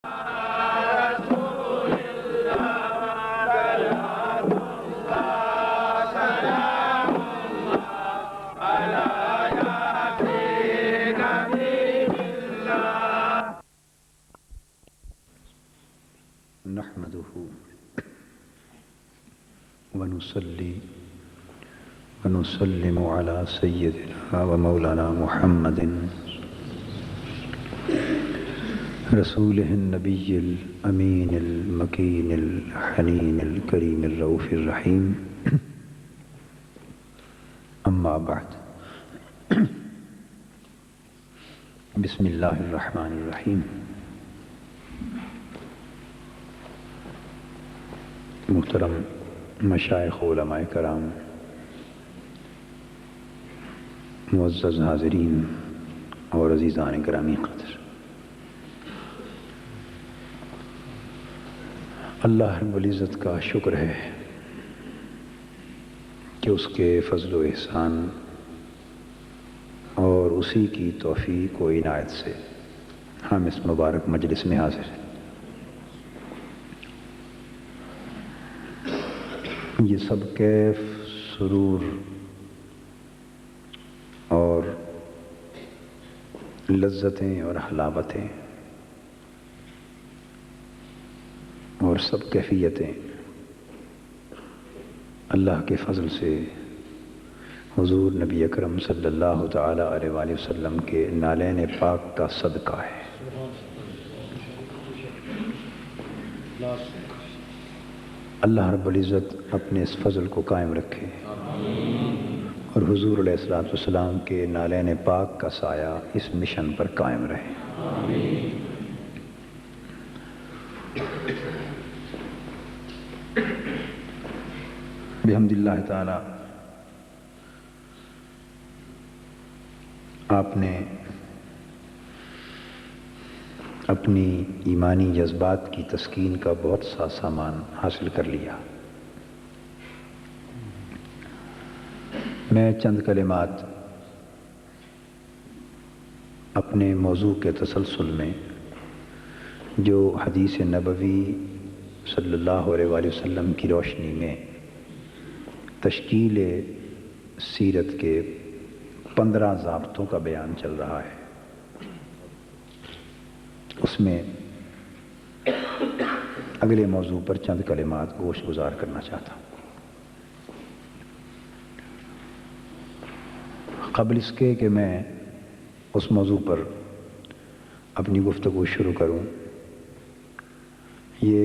نحمده ونصلي ونسلم على سيدنا ومولانا محمد رسوله النبي الأمين المكين الحنين الكريم الرؤوف الرحيم أما بعد بسم الله الرحمن الرحيم محترم مشائخ علماء کرام، معزز حاضرین اور عزیزان گرامی قدر، اللہ رب العزت کا شکر ہے کہ اس کے فضل و احسان اور اسی کی توفیق و عنایت سے ہم اس مبارک مجلس میں حاضر ہیں۔ یہ سب کیف، سرور اور لذتیں اور حلاوتیں اور سب کیفیتیں اللہ کے فضل سے حضور نبی اکرم صلی اللہ تعالیٰ علیہ وآلہ وسلم کے نالین پاک کا صدقہ ہے۔ اللہ رب العزت اپنے اس فضل کو قائم رکھے اور حضور علیہ السلام کے نالین پاک کا سایہ اس مشن پر قائم رہے۔ بحمد اللہ تعالی آپ نے اپنی ایمانی جذبات کی تسکین کا بہت سا سامان حاصل کر لیا۔ میں چند کلمات اپنے موضوع کے تسلسل میں جو حدیث نبوی صلی اللہ علیہ وآلہ وسلم کی روشنی میں تشکیل سیرت کے 15 ضابطوں کا بیان چل رہا ہے، اس میں اگلے موضوع پر چند کلمات گوش گزار کرنا چاہتا ہوں۔ قبل اس کے کہ میں اس موضوع پر اپنی گفتگو شروع کروں، یہ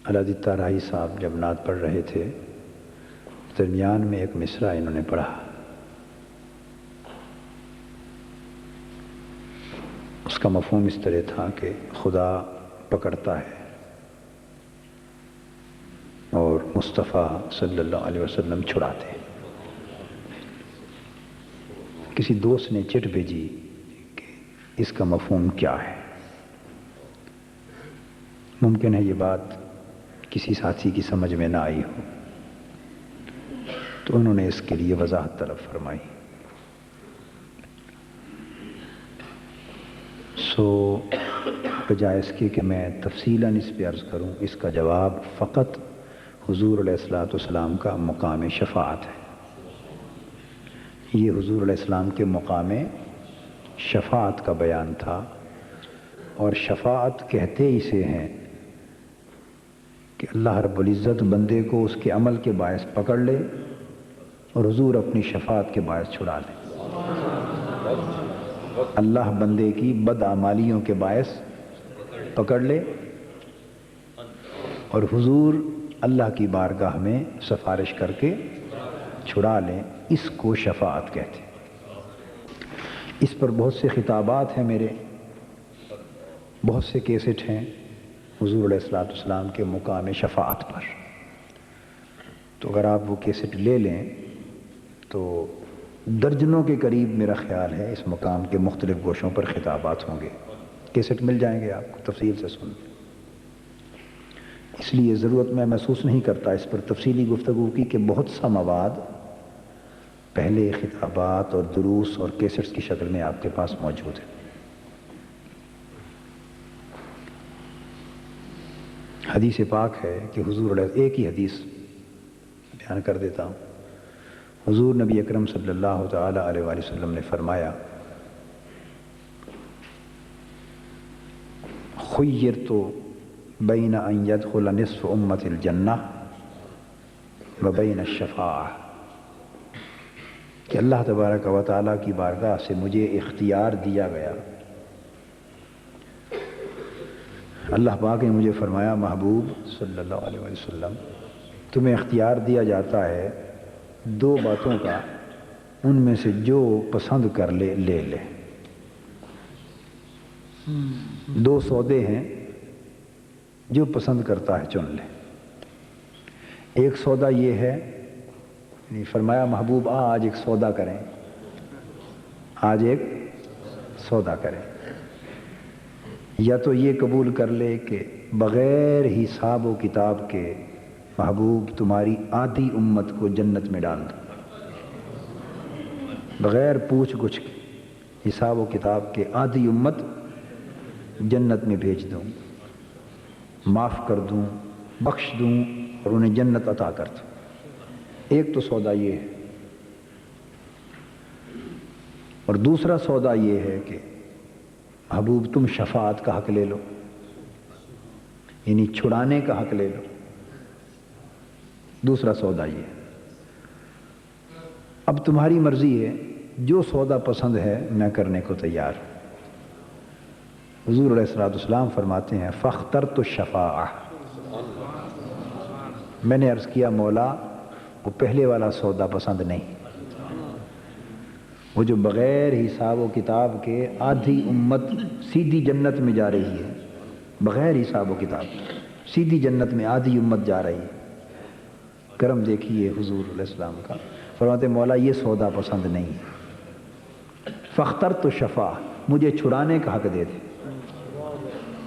علادتہ راہی صاحب جب نعت پڑھ رہے تھے، درمیان میں ایک مصرع انہوں نے پڑھا، اس کا مفہوم اس طرح تھا کہ خدا پکڑتا ہے اور مصطفیٰ صلی اللہ علیہ وسلم چھڑاتے ہیں۔ کسی دوست نے چٹ بھیجی کہ اس کا مفہوم کیا ہے۔ ممکن ہے یہ بات کسی ساتھی کی سمجھ میں نہ آئی ہو، تو انہوں نے اس کے لیے وضاحت طلب فرمائی۔ بجائے اس کے کہ میں تفصیلاً اس پہ عرض کروں، اس کا جواب فقط حضور علیہ السلام کا مقام شفاعت ہے۔ یہ حضور علیہ السلام کے مقام شفاعت کا بیان تھا، اور شفاعت کہتے اسے ہیں کہ اللہ رب العزت بندے کو اس کے عمل کے باعث پکڑ لے اور حضور اپنی شفاعت کے باعث چھڑا لے۔ اللہ بندے کی بدعمالیوں کے باعث پکڑ لے اور حضور اللہ کی بارگاہ میں سفارش کر کے چھڑا لیں، اس کو شفاعت کہتے ہیں۔ اس پر بہت سے خطابات ہیں میرے، بہت سے کیسٹ ہیں حضور علیہ السلام کے مقام شفاعت پر، تو اگر آپ وہ کیسٹ لے لیں تو درجنوں کے قریب میرا خیال ہے اس مقام کے مختلف گوشوں پر خطابات ہوں گے۔ کیسٹ مل جائیں گے آپ کو، تفصیل سے سن۔ اس لیے ضرورت میں محسوس نہیں کرتا اس پر تفصیلی گفتگو کی کہ بہت سا مواد پہلے خطابات اور دروس اور کیسٹس کی شکل میں آپ کے پاس موجود ہے۔ حدیث پاک ہے کہ حضور علیہ، ایک ہی حدیث بیان کر دیتا ہوں۔ حضور نبی اکرم صلی اللہ تعالیٰ علیہ وآلہ وسلم نے فرمایا، خیرت بین ان یدخل نصف امت الجنہ و بین الشفاعہ، کہ اللہ تبارک و تعالیٰ کی بارگاہ سے مجھے اختیار دیا گیا۔ اللہ پاک نے مجھے فرمایا، محبوب صلی اللہ علیہ وسلم، تمہیں اختیار دیا جاتا ہے دو باتوں کا، ان میں سے جو پسند کر لے لے لے۔ دو سودے ہیں، جو پسند کرتا ہے چن لے۔ ایک سودا یہ ہے، یعنی فرمایا محبوب آج ایک سودا کریں، آج ایک سودا کریں، یا تو یہ قبول کر لے کہ بغیر حساب و کتاب کے محبوب تمہاری آدھی امت کو جنت میں ڈال دو، بغیر پوچھ گچھ کے حساب و کتاب کے آدھی امت جنت میں بھیج دوں، معاف کر دوں، بخش دوں اور انہیں جنت عطا کر دوں۔ ایک تو سودا یہ ہے، اور دوسرا سودا یہ ہے کہ محبوب تم شفاعت کا حق لے لو، یعنی چھڑانے کا حق لے لو۔ دوسرا سودا یہ ہے، اب تمہاری مرضی ہے، جو سودا پسند ہے میں کرنے کو تیار ہوں۔ حضور علیہ السلام فرماتے ہیں، فاخترت الشفاعہ، میں نے عرض کیا مولا وہ پہلے والا سودا پسند نہیں، وہ جو بغیر حساب و کتاب کے آدھی امت سیدھی جنت میں جا رہی ہے، بغیر حساب و کتاب سیدھی جنت میں آدھی امت جا رہی ہے۔ کرم دیکھیے حضور علیہ السلام کا، فرماتے مولا یہ سودا پسند نہیں ہے، فاخترت الشفاعہ، مجھے چھڑانے کا حق دے دے،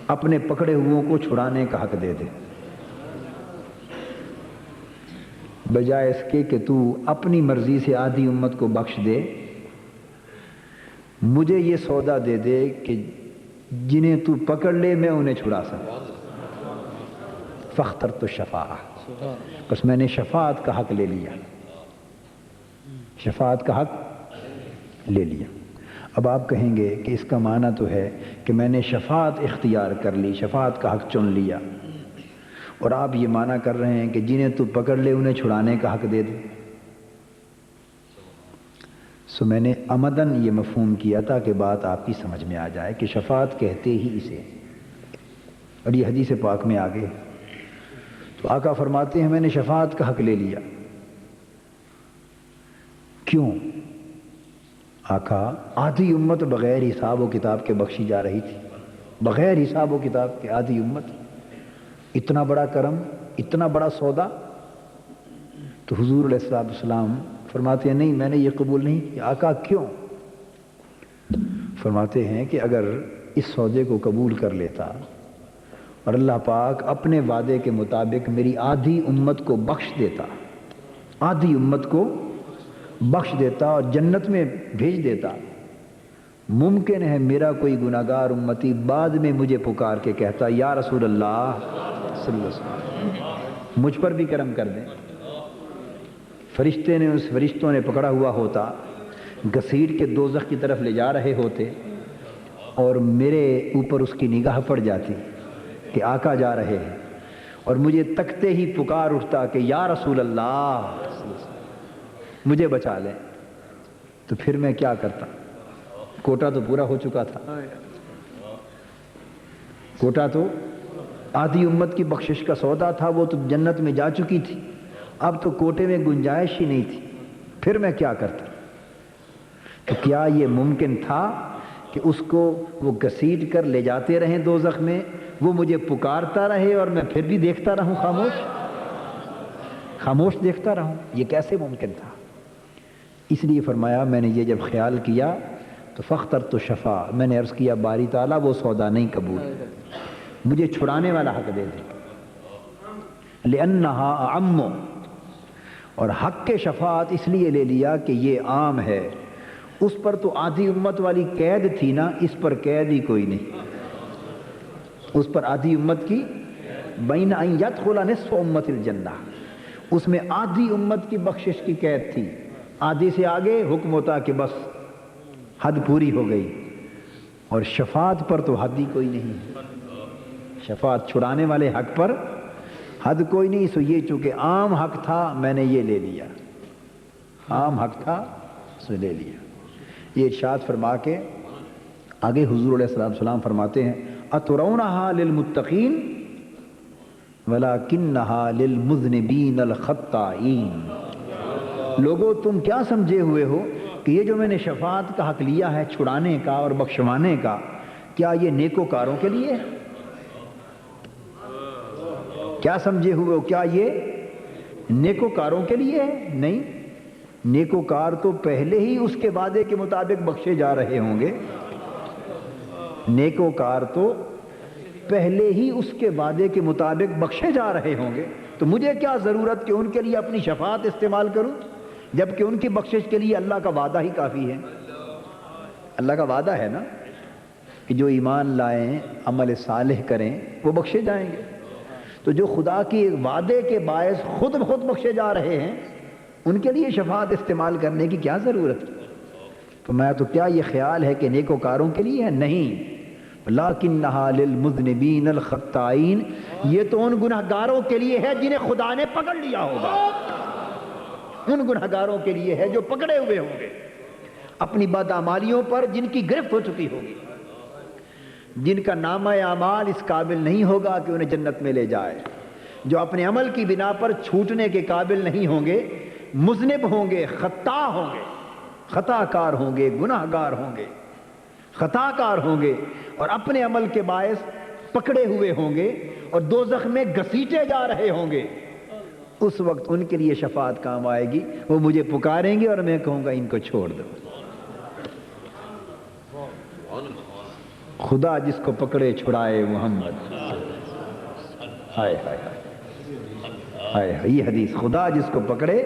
اپنے پکڑے ہوئوں کو چھڑانے کا حق دے دے، بجائے اس کے کہ تو اپنی مرضی سے آدھی امت کو بخش دے، مجھے یہ سودا دے دے کہ جنہیں تو پکڑ لے میں انہیں چھڑا سکوں۔ فاخترت الشفاعہ، بس میں نے شفاعت کا حق لے لیا، شفاعت کا حق لے لیا۔ اب آپ کہیں گے کہ اس کا معنی تو ہے کہ میں نے شفاعت اختیار کر لی، شفاعت کا حق چن لیا، اور آپ یہ معنی کر رہے ہیں کہ جنہیں تو پکڑ لے انہیں چھڑانے کا حق دے دے۔ سو میں نے عمدن یہ مفہوم کیا تھا کہ بات آپ کی سمجھ میں آ جائے کہ شفاعت کہتے ہی اسے، اور یہ حدیث پاک میں آگے۔ تو آقا فرماتے ہیں میں نے شفاعت کا حق لے لیا۔ کیوں؟ آقا آدھی امت بغیر حساب و کتاب کے بخشی جا رہی تھی، بغیر حساب و کتاب کے آدھی امت، اتنا بڑا کرم، اتنا بڑا سودا۔ تو حضور علیہ السلام فرماتے ہیں نہیں میں نے یہ قبول نہیں کیا۔ آقا کیوں؟ فرماتے ہیں کہ اگر اس سودے کو قبول کر لیتا اور اللہ پاک اپنے وعدے کے مطابق میری آدھی امت کو بخش دیتا، آدھی امت کو بخش دیتا اور جنت میں بھیج دیتا، ممکن ہے میرا کوئی گناہگار امتی بعد میں مجھے پکار کے کہتا یا رسول اللہ صلی اللہ علیہ وسلم مجھ پر بھی کرم کر دیں۔ فرشتوں نے پکڑا ہوا ہوتا، گھسیٹ کے دوزخ کی طرف لے جا رہے ہوتے، اور میرے اوپر اس کی نگاہ پڑ جاتی کہ آقا جا رہے ہیں، اور مجھے تکتے ہی پکار اٹھتا کہ یا رسول اللہ مجھے بچا لیں، تو پھر میں کیا کرتا؟ کوٹا تو پورا ہو چکا تھا، کوٹا تو آدھی امت کی بخشش کا سودا تھا، وہ تو جنت میں جا چکی تھی، اب تو کوٹے میں گنجائش ہی نہیں تھی، پھر میں کیا کرتا؟ تو کیا یہ ممکن تھا کہ اس کو وہ گھسیٹ کر لے جاتے رہیں دوزخ میں، وہ مجھے پکارتا رہے اور میں پھر بھی دیکھتا رہوں، خاموش دیکھتا رہوں؟ یہ کیسے ممکن تھا؟ اس لیے فرمایا میں نے یہ جب خیال کیا تو فاخترت الشفاعہ، میں نے عرض کیا باری تعالیٰ وہ سودا نہیں قبول، مجھے چھڑانے والا حق دے دے، لأنہا اعم، اور حق کے شفاعت اس لیے لے لیا کہ یہ عام ہے، اس پر تو آدھی امت والی قید تھی نا، اس پر قید ہی کوئی نہیں، اس پر آدھی امت کی بین ان یدخل نصف امت الجنہ، اس میں آدھی امت کی بخشش کی قید تھی، آدھی سے آگے حکم ہوتا کہ بس حد پوری ہو گئی، اور شفاعت پر تو حد ہی کوئی نہیں، شفاعت چھڑانے والے حق پر حد کوئی نہیں، سو یہ چونکہ عام حق تھا میں نے یہ لے لیا، عام حق تھا سو لے لیا۔ یہ ارشاد فرما کے آگے حضور علیہ السلام فرماتے ہیں اترونہا للمتقین ولکنہا للمذنبین الخطائین، لوگوں تم کیا سمجھے ہوئے ہو کہ یہ جو میں نے شفاعت کا حق لیا ہے چھڑانے کا اور بخشوانے کا، کیا یہ نیکوکاروں کے لیے ہے؟ کیا سمجھے ہوئے ہو، کیا یہ نیکوکاروں کے لیے ہے؟ نہیں، نیکوکار تو پہلے ہی اس کے وعدے کے مطابق بخشے جا رہے ہوں گے، نیکوکار تو پہلے ہی اس کے وعدے کے مطابق بخشے جا رہے ہوں گے، تو مجھے کیا ضرورت کہ ان کے لیے اپنی شفاعت استعمال کروں، جبکہ ان کی بخشش کے لیے اللہ کا وعدہ ہی کافی ہے۔ اللہ کا وعدہ ہے نا کہ جو ایمان لائیں عمل صالح کریں وہ بخشے جائیں گے، تو جو خدا کی وعدے کے باعث خود بخود بخشے جا رہے ہیں ان کے لیے شفاعت استعمال کرنے کی کیا ضرورت ہے؟ تو میں تو کیا یہ خیال ہے کہ نیکوکاروں کے لیے ہے؟ نہیں، لکنھا للمذنبین الخطائین، یہ تو ان گنہگاروں کے لیے ہے جنہیں خدا نے پکڑ لیا ہوگا، ان گنہگاروں کے لیے ہے جو پکڑے ہوئے ہوں گے اپنی بدعمالیوں پر، جن کی گرفت ہو چکی ہوگی، جن کا نامہ اعمال اس قابل نہیں ہوگا کہ انہیں جنت میں لے جائے، جو اپنے عمل کی بنا پر چھوٹنے کے قابل نہیں ہوں گے، مذنب ہوں گے، خطا ہوں گے، خطا کار ہوں گے، گناہ گار ہوں گے، خطا کار ہوں گے، اور اپنے عمل کے باعث پکڑے ہوئے ہوں گے اور دوزخ میں گھسیٹے جا رہے ہوں گے، اس وقت ان کے لیے شفاعت کام آئے گی، وہ مجھے پکاریں گے اور میں کہوں گا ان کو چھوڑ دو۔ خدا جس کو پکڑے چھڑائے محمد، ہائے ہائے ہائے ہائے، یہ حدیث، خدا جس کو پکڑے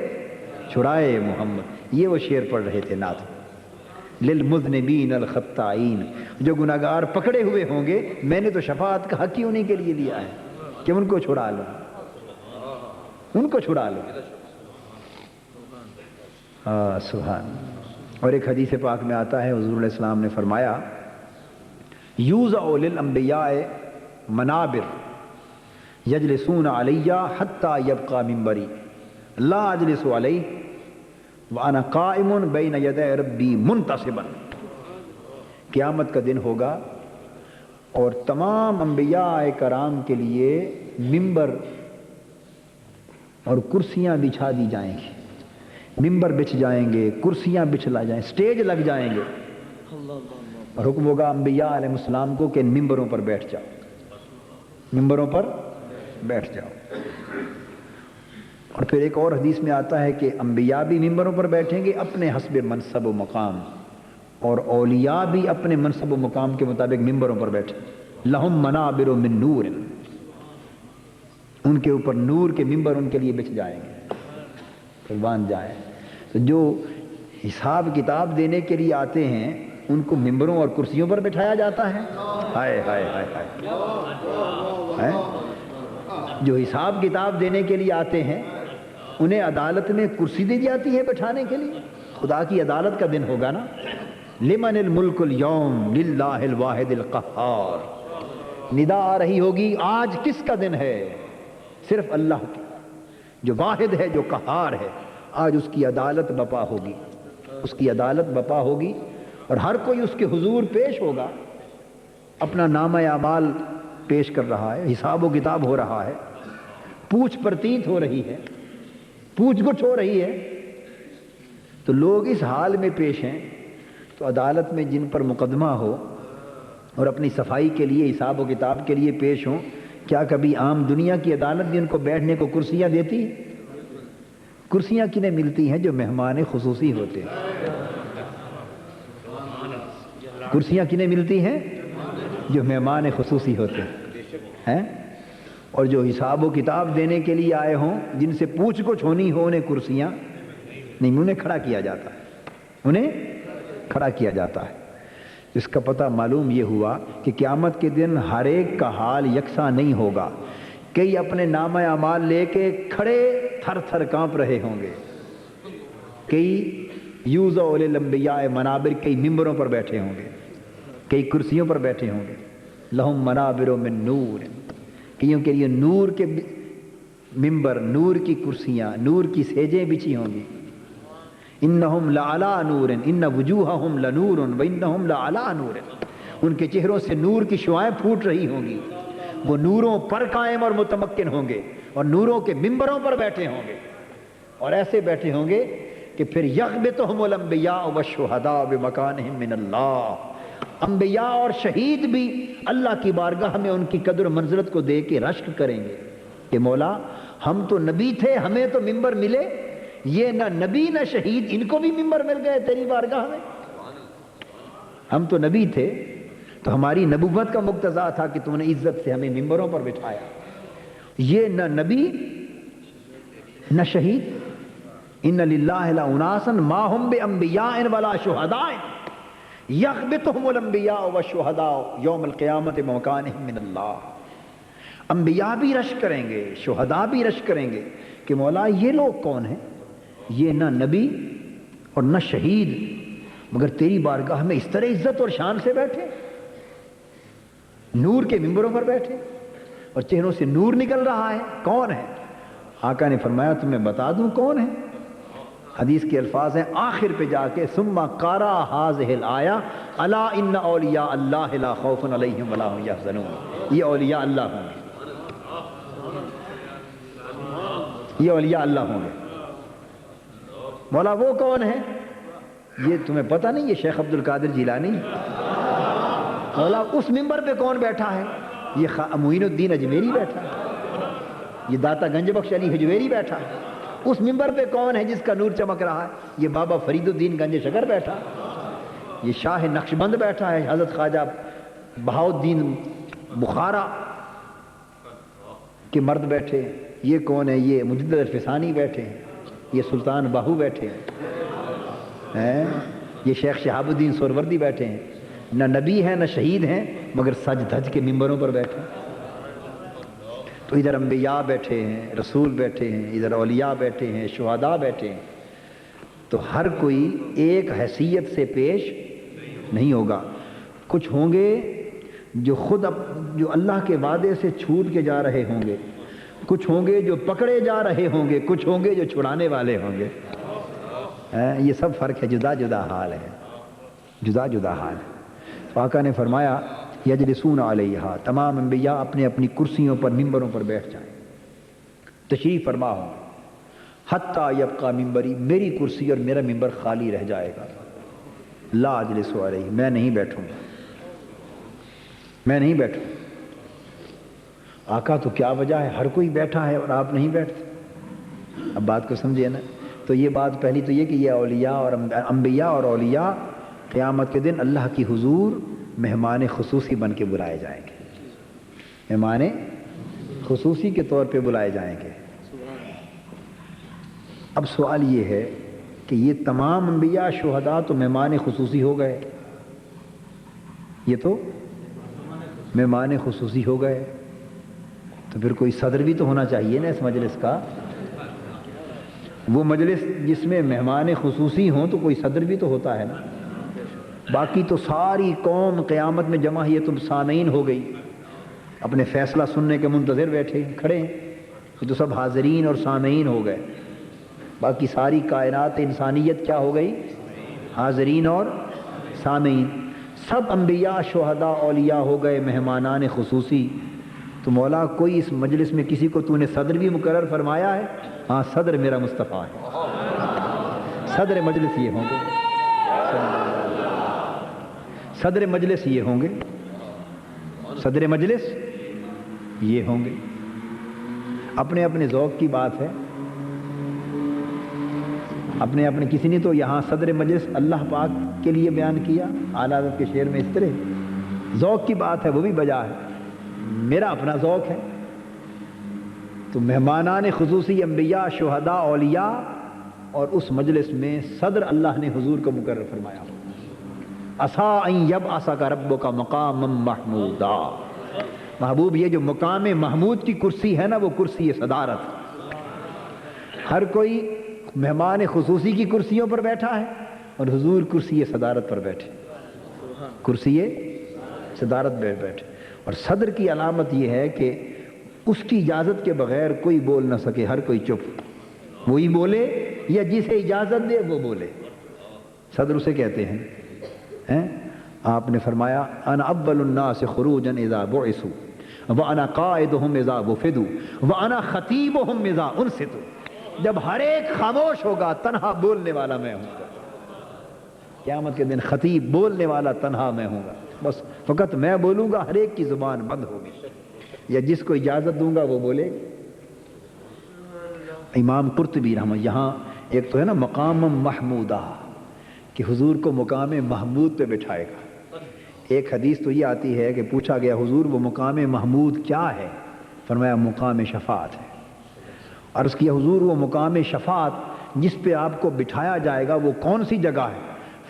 چھڑائے محمد، یہ وہ شعر پڑھ رہے تھے نعت، للمذنبین الخطائین، جو گناہگار پکڑے ہوئے ہوں گے، میں نے تو شفاعت کا حق ہی انہیں کے لیے لیا ہے کہ ان کو چھڑا لو، ان کو چھڑا لو۔ سبحان۔ اور ایک حدیث پاک میں آتا ہے حضور علیہ السلام نے فرمایا یوضع للانبیاء منابر یجلسون علیہ حتی یبقى منبری لا اجلس علیہ وانا قائم بین یدی ربی منتصبا، قیامت کا دن ہوگا اور تمام انبیاء کرام کے لیے منبر اور کرسیاں بچھا دی جائیں گی، منبر بچھ جائیں گے، کرسیاں بچھلا جائیں، سٹیج لگ جائیں گے، اور حکم ہوگا انبیاء علیہ السلام کو کہ ان ممبروں پر بیٹھ جاؤ، ممبروں پر بیٹھ جاؤ۔ اور پھر ایک اور حدیث میں آتا ہے کہ انبیاء بھی ممبروں پر بیٹھیں گے اپنے حسب منصب و مقام، اور اولیاء بھی اپنے منصب و مقام کے مطابق ممبروں پر بیٹھیں، لہم منابر من نور، ان کے اوپر نور کے ممبر ان کے لیے بچھ جائیں گے، قربان جائیں۔ تو جو حساب کتاب دینے کے لیے آتے ہیں ان کو ممبروں اور کرسیوں پر بٹھایا جاتا ہے، ہائے ہائے ہائے ہائے، جو حساب کتاب دینے کے لیے آتے ہیں انہیں عدالت میں کرسی دی جاتی ہے بٹھانے کے لیے، خدا کی عدالت کا دن ہوگا نا، لمن الملک اليوم للہ الواحد القہار، ندا آ رہی ہوگی آج کس کا دن ہے، صرف اللہ کی، جو واحد ہے جو قہار ہے، آج اس کی عدالت بپا ہوگی، اس کی عدالت بپا ہوگی، اور ہر کوئی اس کے حضور پیش ہوگا، اپنا نامہ اعمال پیش کر رہا ہے، حساب و کتاب ہو رہا ہے، پوچھ پرتیت ہو رہی ہے، پوچھ گچھ ہو رہی ہے، تو لوگ اس حال میں پیش ہیں، تو عدالت میں جن پر مقدمہ ہو اور اپنی صفائی کے لیے حساب و کتاب کے لیے پیش ہوں، کیا کبھی عام دنیا کی عدالت بھی ان کو بیٹھنے کو کرسیاں دیتی؟ کرسیاں کنہیں ملتی ہیں؟ جو مہمان خصوصی ہوتے ہیں۔ کرسیاں کنہیں ملتی ہیں؟ جو مہمان خصوصی ہوتے ہیں، اور جو حساب و کتاب دینے کے لیے آئے ہوں، جن سے پوچھ گچھ ہونی ہو، انہیں کرسیاں نہیں، انہیں کھڑا کیا جاتا ہے، انہیں کھڑا کیا جاتا ہے۔ اس کا پتہ معلوم یہ ہوا کہ قیامت کے دن ہر ایک کا حال یکساں نہیں ہوگا، کئی اپنے نامہ اعمال لے کے کھڑے تھر تھر کانپ رہے ہوں گے، کئی یوزع للانبیاء منابر، کئی ممبروں پر بیٹھے ہوں گے، کئی کرسیوں پر بیٹھے ہوں گے، لہم منابر من نور، کئیوں کے لیے نور کے ممبر، نور کی کرسیاں، نور کی سیجیں بچھی ہوں گی، انہم لعلی نور ان وجوہہم لنور وانہم لعلی نور، ان کے چہروں سے نور کی شعائیں پھوٹ رہی ہوں گی، وہ نوروں پر قائم اور متمکن ہوں گے اور نوروں کے ممبروں پر بیٹھے ہوں گے، اور ایسے بیٹھے ہوں گے کہ پھر یغبطہم الانبیاء والشہداء بمکانہم من اللہ، انبیاء اور شہید بھی اللہ کی بارگاہ میں ان کی قدر و منزلت کو دے کے رشک کریں گے کہ مولا ہم تو نبی تھے، ہمیں تو ممبر ملے، یہ نہ نبی نہ شہید، ان کو بھی ممبر مل گئے تیری بارگاہ میں۔ ہم تو نبی تھے تو ہماری نبوت کا مقتضا تھا کہ تم نے عزت سے ہمیں ممبروں پر بٹھایا، یہ نہ نبی نہ شہید، ان للہ لاناسا ما هم بانبیاء ولا شہداء یغبطہم الانبیاء والشہداء یوم القیامت بمکانہم من اللہ، انبیاء بھی رشک کریں گے، شہداء بھی رشک کریں گے کہ مولا یہ لوگ کون ہیں، یہ نہ نبی اور نہ شہید، مگر تیری بارگاہ میں اس طرح عزت اور شان سے بیٹھے، نور کے ممبروں پر بیٹھے اور چہروں سے نور نکل رہا ہے، کون ہے؟ آقا نے فرمایا تمہیں بتا دوں کون ہے؟ حدیث کے الفاظ ہیں آخر پہ جا کے ثم قرأ هذه الآیہ الا ان اولیاء اللہ لا خوف علیہم ولا هم یحزنون، یہ اولیاء اللہ ہوں گے، یہ اولیاء اللہ ہوں گے۔ مولا وہ کون ہے؟ یہ تمہیں پتہ نہیں، یہ شیخ عبد القادر جیلانی۔ مولا اس ممبر پہ کون بیٹھا ہے؟ یہ معین الدین اجمیری بیٹھا ہے، یہ داتا گنج بخش علی حجویری بیٹھا ہے۔ اس ممبر پہ کون ہے جس کا نور چمک رہا ہے؟ یہ بابا فرید الدین گنج شکر بیٹھا ہے، یہ شاہ نقشبند بیٹھا ہے، حضرت خواجہ بہاؤالدین بخارا کے مرد بیٹھے ہیں۔ یہ کون ہے؟ یہ مجدد الفسانی بیٹھے ہیں، یہ سلطان باہو بیٹھے ہیں، یہ شیخ شہاب الدین سہروردی بیٹھے ہیں، نہ نبی ہیں نہ شہید ہیں مگر سج دھج کے ممبروں پر بیٹھے ہیں۔ تو ادھر انبیاء بیٹھے ہیں، رسول بیٹھے ہیں، ادھر اولیاء بیٹھے ہیں، شہداء بیٹھے ہیں، تو ہر کوئی ایک حیثیت سے پیش نہیں ہوگا۔ کچھ ہوں گے جو خود جو اللہ کے وعدے سے چھوٹ کے جا رہے ہوں گے، کچھ ہوں گے جو پکڑے جا رہے ہوں گے، کچھ ہوں گے جو چھڑانے والے ہوں گے۔ یہ سب فرق ہے، جدا جدا حال ہے، جدا جدا حال ہے۔ آقا نے فرمایا یجلسون علیہا، تمام انبیاء اپنے اپنی کرسیوں پر ممبروں پر بیٹھ جائیں، تشریف فرما ہوں، حتیٰ یبقى ممبری، میری کرسی اور میرا ممبر خالی رہ جائے گا، لا اجلس علیہ، میں نہیں بیٹھوں گا، میں نہیں بیٹھوں۔ آقا تو کیا وجہ ہے؟ ہر کوئی بیٹھا ہے اور آپ نہیں بیٹھتے؟ اب بات کو سمجھے نا؟ تو یہ بات پہلی تو یہ کہ یہ اولیاء اور انبیاء اور اولیاء قیامت کے دن اللہ کی حضور مہمان خصوصی بن کے بلائے جائیں گے، مہمان خصوصی کے طور پہ بلائے جائیں گے۔ اب سوال یہ ہے کہ یہ تمام انبیاء شہداء تو مہمان خصوصی ہو گئے، یہ تو مہمان خصوصی ہو گئے، تو پھر کوئی صدر بھی تو ہونا چاہیے نا اس مجلس کا۔ وہ مجلس جس میں مہمان خصوصی ہوں تو کوئی صدر بھی تو ہوتا ہے نا۔ باقی تو ساری قوم قیامت میں جمع، یہ تو سامعین ہو گئی، اپنے فیصلہ سننے کے منتظر بیٹھے کھڑے ہیں، یہ تو سب حاضرین اور سامعین ہو گئے۔ باقی ساری کائنات انسانیت کیا ہو گئی؟ حاضرین اور سامعین۔ سب انبیاء شہداء اولیاء ہو گئے مہمانان خصوصی۔ تو مولا کوئی اس مجلس میں کسی کو تو نے صدر بھی مقرر فرمایا ہے؟ ہاں، صدر میرا مصطفیٰ ہے، صدر مجلس یہ ہوں گے، صدر مجلس یہ ہوں گے، صدر مجلس یہ ہوں گے۔ اپنے اپنے ذوق کی بات ہے، اپنے اپنے، کسی نے تو یہاں صدر مجلس اللہ پاک کے لیے بیان کیا اعلیٰ حضرت کے شعر میں، اس طرح ذوق کی بات ہے، وہ بھی بجا ہے، میرا اپنا ذوق ہے۔ تو مہمانان خصوصی انبیاء شہداء اولیاء، اور اس مجلس میں صدر اللہ نے حضور کو مقرر فرمایا، عسیٰ ان یبعثک ربک مقاما محمودا، محبوب یہ جو مقام محمود کی کرسی ہے نا وہ کرسی صدارت. ہر کوئی مہمان خصوصی کی کرسیوں پر بیٹھا ہے اور حضور کرسی صدارت پر بیٹھے, کرسی صدارت پہ بیٹھے. اور صدر کی علامت یہ ہے کہ اس کی اجازت کے بغیر کوئی بول نہ سکے, ہر کوئی چپ, وہی بولے یا جسے اجازت دے وہ بولے. صدر اسے کہتے ہیں. آپ نے فرمایا انا اول الناس خروجا اذا بعثوا وانا قائدهم اذا وفدوا وانا خطیبهم اذا انصتوا. جب ہر ایک خاموش ہوگا تنہا بولنے والا میں ہوں گا. قیامت کے دن خطیب بولنے والا تنہا میں ہوں گا, بس فقط میں بولوں گا, ہر ایک کی زبان بند ہوگی, یا جس کو اجازت دوں گا وہ بولے. امام قرطبی رحمہ, یہاں ایک تو ہے نا مقام محمودہ کہ حضور کو مقام محمود پہ بٹھائے گا. ایک حدیث تو یہ آتی ہے کہ پوچھا گیا حضور وہ مقام محمود کیا ہے؟ فرمایا مقام شفاعت ہے. عرض کیا حضور وہ مقام شفاعت جس پہ آپ کو بٹھایا جائے گا وہ کون سی جگہ ہے؟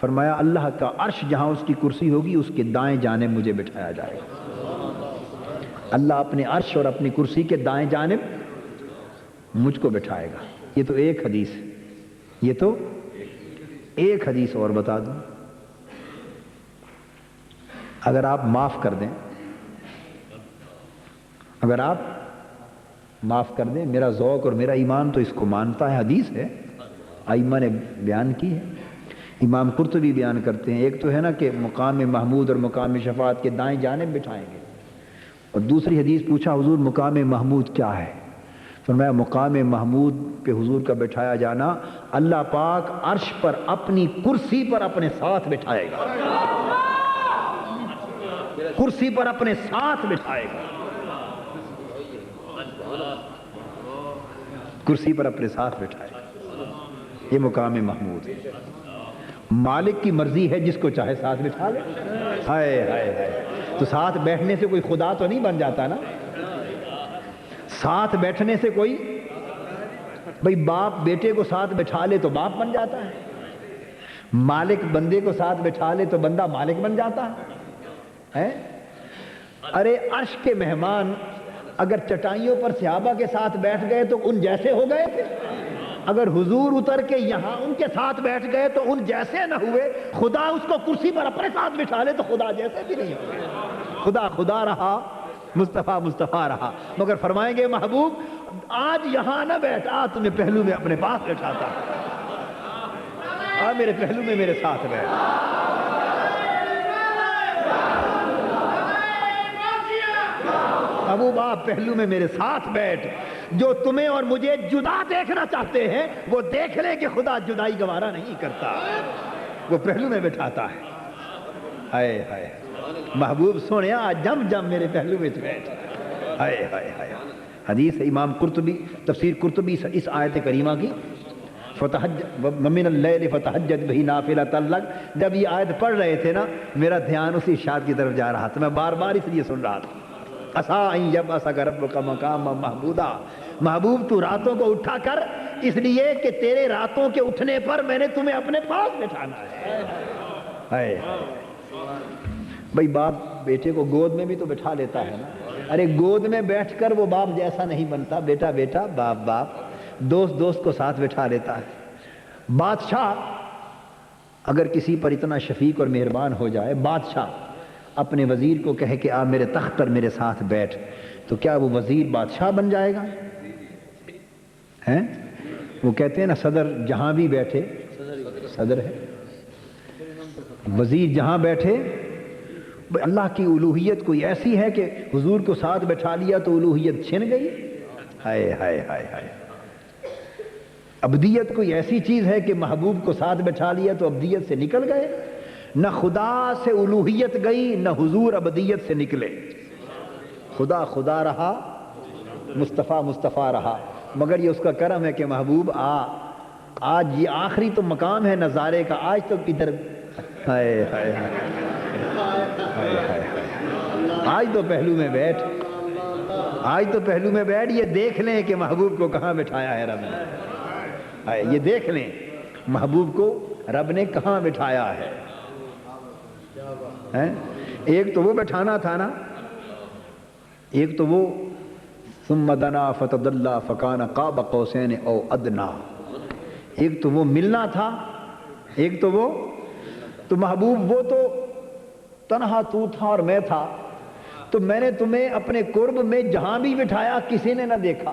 فرمایا اللہ کا عرش جہاں اس کی کرسی ہوگی اس کے دائیں جانب مجھے بٹھایا جائے گا. اللہ اپنے عرش اور اپنی کرسی کے دائیں جانب مجھ کو بٹھائے گا. یہ تو ایک حدیث ہے. یہ تو ایک حدیث اور بتا دوں, اگر آپ معاف کر دیں, اگر آپ معاف کر دیں, میرا ذوق اور میرا ایمان تو اس کو مانتا ہے, حدیث ہے, ائمہ نے بیان کی ہے, امام قرطبی بیان کرتے ہیں. ایک تو ہے نا کہ مقام محمود اور مقام شفاعت کے دائیں جانب بٹھائیں گے, اور دوسری حدیث پوچھا حضور مقام محمود کیا ہے؟ فرمایا مقام محمود پہ حضور کا بٹھایا جانا اللہ پاک عرش پر اپنی کرسی پر اپنے ساتھ بٹھائے گا, کرسی پر اپنے ساتھ بٹھائے گا, کرسی پر اپنے ساتھ بٹھائے گا. یہ مقام محمود ہے. مالک کی مرضی ہے جس کو چاہے ساتھ بٹھا لے. ہائے ہائے ہائے, تو ساتھ بیٹھنے سے کوئی خدا تو نہیں بن جاتا نا. ساتھ بیٹھنے سے کوئی, بھئی باپ بیٹے کو ساتھ بٹھا لے تو باپ بن جاتا ہے, مالک بندے کو ساتھ بٹھا لے تو بندہ مالک بن جاتا ہے. ارے عرش کے مہمان اگر چٹائیوں پر صحابہ کے ساتھ بیٹھ گئے تو ان جیسے ہو گئے تھے, اگر حضور اتر کے یہاں ان کے ساتھ بیٹھ گئے تو ان جیسے نہ ہوئے. خدا اس کو کرسی پر اپنے ساتھ بٹھا لے تو خدا جیسے بھی نہیں ہوئے. خدا خدا رہا, مصطفیٰ مصطفیٰ رہا. مگر فرمائیں گے محبوب آج یہاں نہ بیٹھ, آج تمہیں پہلو میں اپنے پاس بٹھاتا, میرے پہلو میں میرے ساتھ بیٹھ. محبوب آپ پہلو میں میرے ساتھ بیٹھ. جو تمہیں اور مجھے جدا دیکھنا چاہتے ہیں وہ دیکھ لیں کہ خدا جدائی گوارا نہیں کرتا, وہ پہلو میں بٹھاتا ہے. ہائے ہائے محبوب سونے آج جم جم میرے پہلو میں بیٹھ. ہائے ہائے ہائے. حدیث امام قرطبی, تفسیر قرطبی اس آیت کریمہ کی, وَمِنَ اللَّيْلِ فَتَهَجَّدْ بِهِ نَافِلَةً لَكَ, جب یہ آیت پڑھ رہے تھے نا میرا دھیان اسی ارشاد کی طرف جا رہا تھا, میں بار بار اس لیے سن رہا تھا. عَسَىٰ أَن يَبْعَثَكَ رَبُّكَ مَقَامًا مَحْمُودًا. محبوب تو راتوں کو اٹھا کر اس لیے کہ تیرے راتوں کے اٹھنے پر میں نے تمہیں اپنے پاس بٹھانا ہے. بھئی باپ بیٹے کو گود میں بھی تو بٹھا لیتا ہے نا. ارے گود میں بیٹھ کر وہ باپ جیسا نہیں بنتا, بیٹا بیٹا, باپ باپ, دوست دوست کو ساتھ بٹھا لیتا ہے. بادشاہ اگر کسی پر اتنا شفیق اور مہربان ہو جائے, بادشاہ اپنے وزیر کو کہے کہ آپ میرے تخت پر میرے ساتھ بیٹھ, تو کیا وہ وزیر بادشاہ بن جائے گا؟ ہیں وہ کہتے ہیں نا صدر جہاں بھی بیٹھے صدر ہے, وزیر جہاں بیٹھے. اللہ کی الوہیت کوئی ایسی ہے کہ حضور کو ساتھ بٹھا لیا تو الوہیت چھن گئی. ہائے ہائے ہائے ہائے. ابدیت کوئی ایسی چیز ہے کہ محبوب کو ساتھ بٹھا لیا تو ابدیت سے نکل گئے. نہ خدا سے الوہیت گئی نہ حضور ابدیت سے نکلے. خدا خدا رہا, مصطفیٰ مصطفیٰ رہا. مگر یہ اس کا کرم ہے کہ محبوب آج یہ آخری تو مقام ہے نظارے کا, آج تو ادھر. ہائے ہائے ہائے, آج تو پہلو میں بیٹھ, آج تو پہلو میں بیٹھ. یہ دیکھ لیں کہ محبوب کو کہاں بٹھایا ہے رب نے. یہ دیکھ لیں محبوب کو رب نے کہاں بٹھایا ہے. ایک تو وہ بٹھانا تھا نا, ایک تو وہ ثم دنا فتدلی فکان قاب قوسین او ادنا، ایک تو وہ ملنا تھا، ایک تو وہ تو محبوب وہ تو تنہا تو تھا اور میں تھا، تو میں نے تمہیں اپنے قرب میں جہاں بھی بٹھایا کسی نے نہ دیکھا،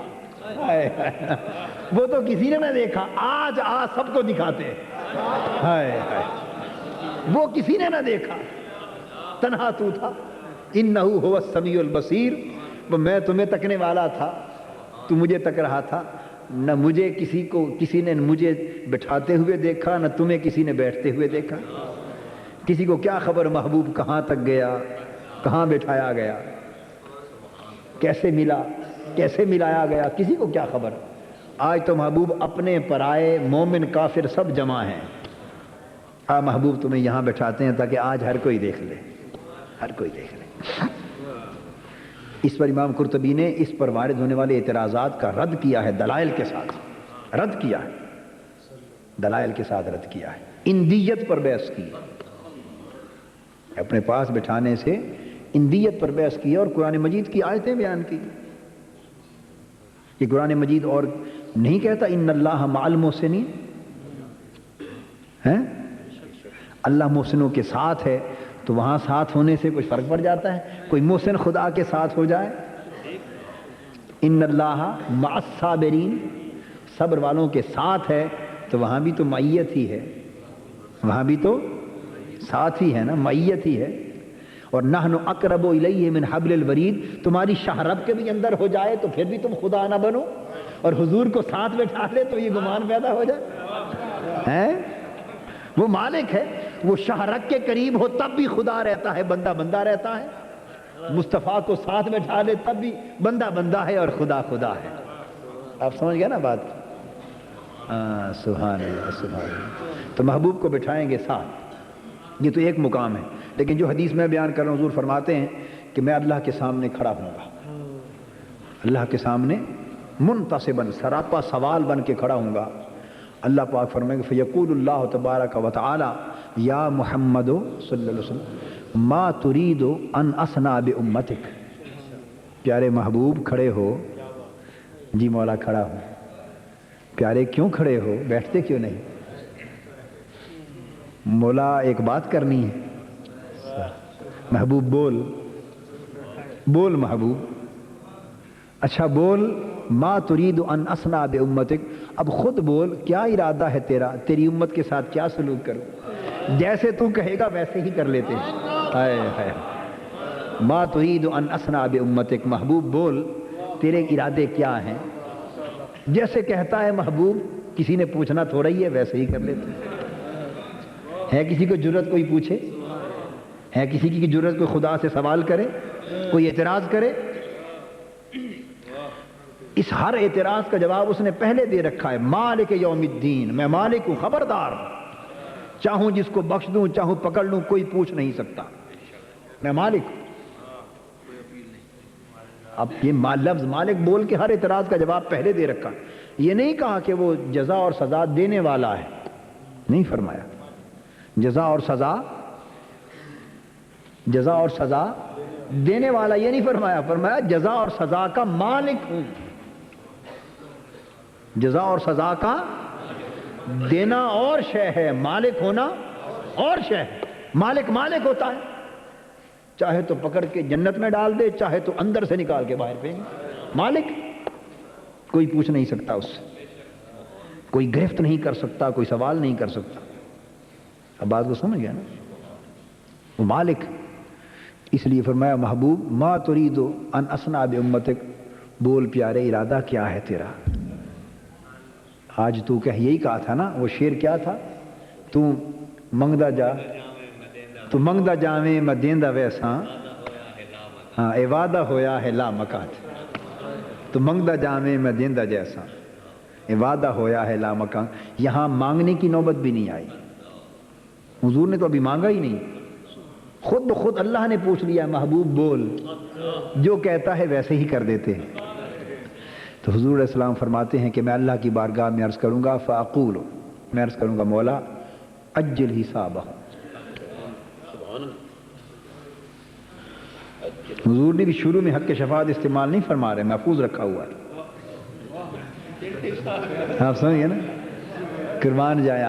وہ تو کسی نے نہ دیکھا، آج سب کو دکھاتے ہیں، وہ کسی نے نہ دیکھا، تنہا تو تھا، انہو هو السمیع البصیر، میں تمہیں تکنے والا تھا، تو مجھے تک رہا تھا، نہ مجھے کسی نے مجھے بٹھاتے ہوئے دیکھا، نہ تمہیں کسی نے بیٹھتے ہوئے دیکھا، کسی کو کیا خبر محبوب کہاں تک گیا، کہاں بٹھایا گیا، کیسے ملا، کیسے ملایا گیا، کسی کو کیا خبر۔ آج تو محبوب اپنے پرائے مومن کافر سب جمع ہیں، محبوب تمہیں یہاں بٹھاتے ہیں تاکہ آج ہر کوئی دیکھ لے، ہر کوئی دیکھ لے۔ اس پر امام قرطبی نے اس پر وارد ہونے والے اعتراضات کا رد کیا ہے، دلائل کے ساتھ رد کیا ہے، دلائل کے ساتھ رد کیا ہے، اندیت پر بحث کی، اپنے پاس بٹھانے سے اندیت پر بحث کی اور قرآن مجید کی آیتیں بیان کی کہ قرآن مجید اور نہیں کہتا ان اللہ مع المحسنین، ہیں اللہ محسنوں کے ساتھ ہے، تو وہاں ساتھ ہونے سے کچھ فرق پڑ جاتا ہے؟ کوئی محسن خدا کے ساتھ ہو جائے، ان اللہ مع الصابرین، صبر والوں کے ساتھ ہے، تو وہاں بھی تو معیت ہی ہے، وہاں بھی تو ساتھ ہی ہے نا، معیت ہی ہے۔ اور نحن اقرب الیہ من حبل الورید، تمہاری شاہ رب کے بھی اندر ہو جائے تو پھر بھی تم خدا نہ بنو، اور حضور کو ساتھ بٹھا لے تو یہ گمان پیدا ہو جائے ہیں؟ وہ مالک ہے، وہ شاہ رب کے قریب ہو تب بھی خدا رہتا ہے، بندہ بندہ رہتا ہے، مصطفیٰ کو ساتھ بٹھا لے تب بھی بندہ بندہ ہے اور خدا خدا ہے۔ آپ سمجھ گئے نا بات؟ سبحان اللہ سبحان اللہ۔ تو محبوب کو بٹھائیں گے ساتھ، یہ تو ایک مقام ہے، لیکن جو حدیث میں بیان کر رہا ہوں، حضور فرماتے ہیں کہ میں اللہ کے سامنے کھڑا ہوں گا، اللہ کے سامنے منتصباً سراپا سوال بن کے کھڑا ہوں گا۔ اللہ پاک فرمائیں گے فیقول اللہ تبارک و تعالی یا محمد صلی اللہ علیہ وسلم ما ترید ان اصنع بامتک، پیارے محبوب کھڑے ہو، جی مولا کھڑا ہوں، پیارے کیوں کھڑے ہو، بیٹھتے کیوں نہیں؟ مولا ایک بات کرنی ہے، محبوب بول بول محبوب، اچھا بول، ما ترید ان اصنع بامتک، اب خود بول کیا ارادہ ہے تیرا، تیری امت کے ساتھ کیا سلوک کروں، جیسے تو کہے گا ویسے ہی کر لیتے ہیں۔ ہائے ہائے، ما ترید ان اصنع بامتک، محبوب بول تیرے ارادے کیا ہیں، جیسے کہتا ہے محبوب، کسی نے پوچھنا تھوڑا ہی ہے، ویسے ہی کر لیتے ہیں۔ ہے کسی کو جرت کوئی پوچھے، ہے کسی کی جرت کوئی خدا سے سوال کرے، کوئی اعتراض کرے؟ اس ہر اعتراض کا جواب اس نے پہلے دے رکھا ہے، مالک یوم الدین، میں مالک ہوں، خبردار، چاہوں جس کو بخش دوں، چاہوں پکڑ لوں، کوئی پوچھ نہیں سکتا، میں مالک ہوں۔ اب یہ لفظ مالک بول کے ہر اعتراض کا جواب پہلے دے رکھا، یہ نہیں کہا کہ وہ جزا اور سزا دینے والا ہے، نہیں فرمایا جزا اور سزا دینے والا، یہ نہیں فرمایا، فرمایا جزا اور سزا کا مالک ہوں، جزا اور سزا کا دینا اور شے ہے، مالک ہونا اور شے ہے۔ مالک مالک ہوتا ہے، چاہے تو پکڑ کے جنت میں ڈال دے، چاہے تو اندر سے نکال کے باہر پھینک، مالک کوئی پوچھ نہیں سکتا، اس سے کوئی گرفت نہیں کر سکتا، کوئی سوال نہیں کر سکتا۔ اب بات کو سمجھ گیا نا، وہ مالک، اس لیے فرمایا محبوب ما ترید ان اصنع بامتک، بول پیارے ارادہ کیا ہے تیرا، آج تو کہہ، یہی کہا تھا نا، وہ شعر کیا تھا، تو منگدا جاویں میں دیندا ویساں، ہاں اے وعدہ ہویا ہے لا مکان، تو منگدا جاویں میں دیندا جیسا، اے وعدہ ہویا ہے لا مکان، یہاں مانگنے کی نوبت بھی نہیں آئی، حضور نے تو ابھی مانگا ہی نہیں، خود بخود اللہ نے پوچھ لیا محبوب بول، جو کہتا ہے ویسے ہی کر دیتے ہیں۔ تو حضور علیہ السلام فرماتے ہیں کہ میں اللہ کی بارگاہ میں عرض کروں گا، فاقول، میں عرض کروں گا مولا اجل حسابہ، حضور نے بھی شروع میں حق شفاعت استعمال نہیں فرما رہے، محفوظ رکھا ہوا ہے. آپ سمجھ گئے نا؟ قربان جائے